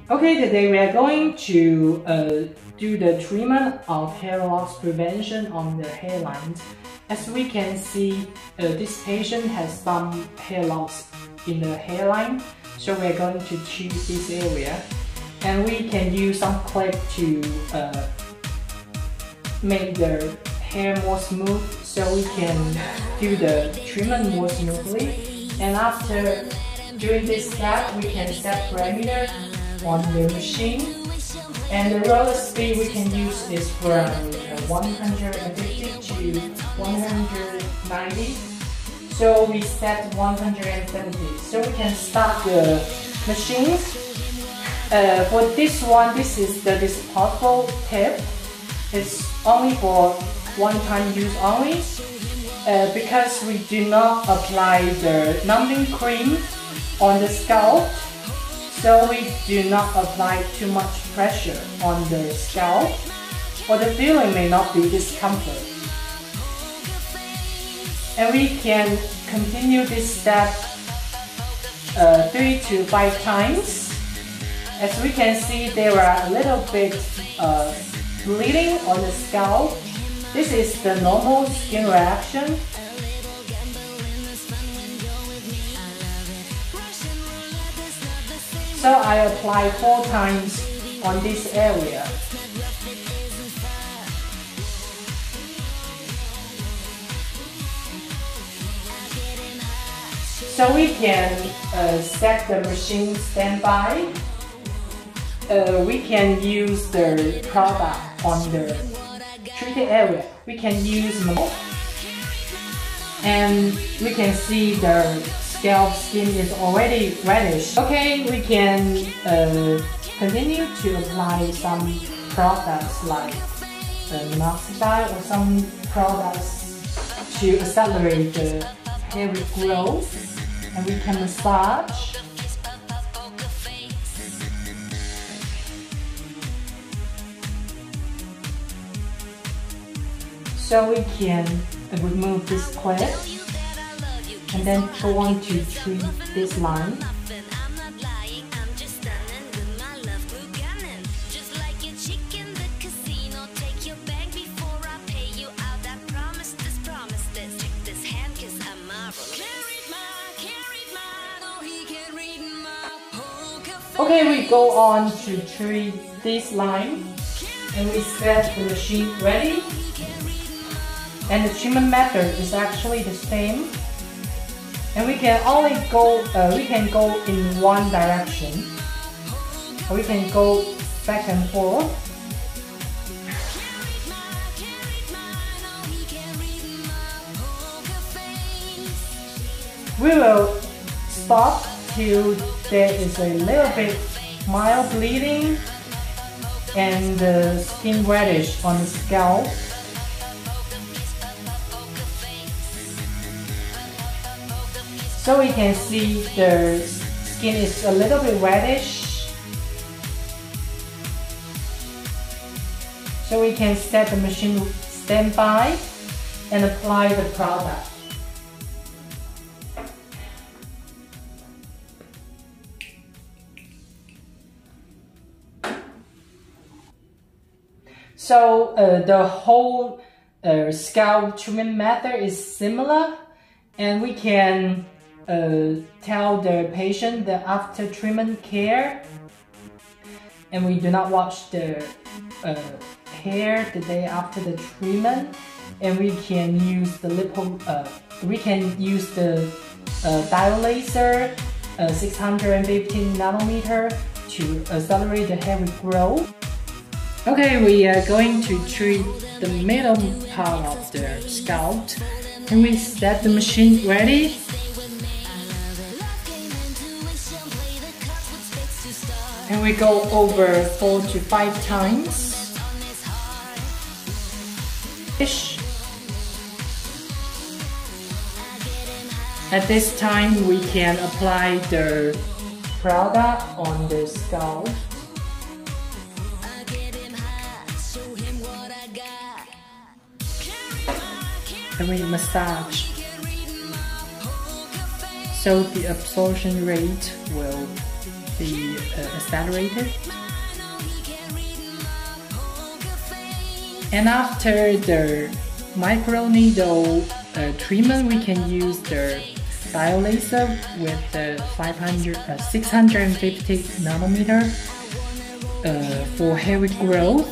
Okay, today we are going to do the treatment of hair loss prevention on the hairline. As we can see, this patient has some hair loss in the hairline, so we are going to treat this area. And we can use some clip to make the hair more smooth, so we can do the treatment more smoothly. And after doing this step, we can set parameter on the machine, and the roller speed we can use is from 150 to 190. So we set 170. So we can start the machine. For this one, this is the disposable tip. It's only for one-time use only, because we do not apply the numbing cream on the scalp. So we do not apply too much pressure on the scalp, or the feeling may not be discomfort. And we can continue this step 3 to 5 times. As we can see, there are a little bit bleeding on the scalp. This is the normal skin reaction. So I apply 4 times on this area. So we can set the machine standby. We can use the product on the treated area. We can use more, and we can see the scalp skin is already reddish. Okay, we can continue to apply some products like minoxidil or some products to accelerate the hair regrowth, and we can massage. So we can remove this clip and then go on to treat this line. Okay, we go on to treat this line, and we set the machine ready. And the treatment method is actually the same. And we can only go, in one direction. We can go back and forth. We will stop till there is a little bit mild bleeding and the skin reddish on the scalp. So we can see the skin is a little bit reddish. So we can set the machine standby and apply the product. So the whole scalp treatment method is similar, and we can tell the patient the after treatment care, and we do not wash the hair the day after the treatment, and we can use the diode laser 615 nanometer to accelerate the hair regrowth. Okay, we are going to treat the middle part of the scalp, and we set the machine ready. And we go over 4 to 5 times. At this time, we can apply the product on the scalp. And we massage. so the absorption rate will be accelerated. And after the microneedle treatment, we can use the diode laser with the 650 nanometer for hair regrowth.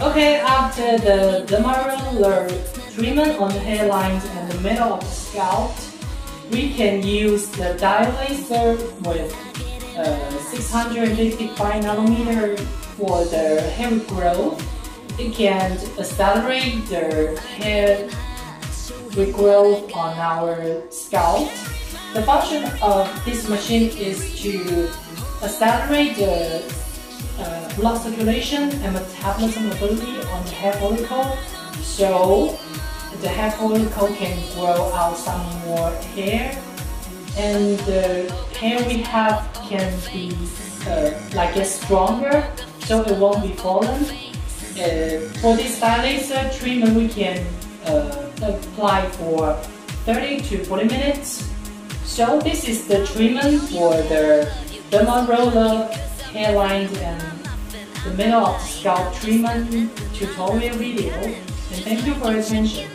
Okay, after the dermaroller treatment on the hairlines and the middle of the scalp, we can use the diode laser with 655 nanometer for the hair regrowth. It can accelerate the hair regrowth on our scalp. The function of this machine is to accelerate the blood circulation and metabolism ability on the hair follicle, so the hair follicle can grow out some more hair, and the hair we have can be get stronger, so it won't be fallen. For this diode laser treatment, we can apply for 30 to 40 minutes. So this is the treatment for the dermaroller, hairlines, and the middle of the scalp treatment tutorial video. And thank you for your attention.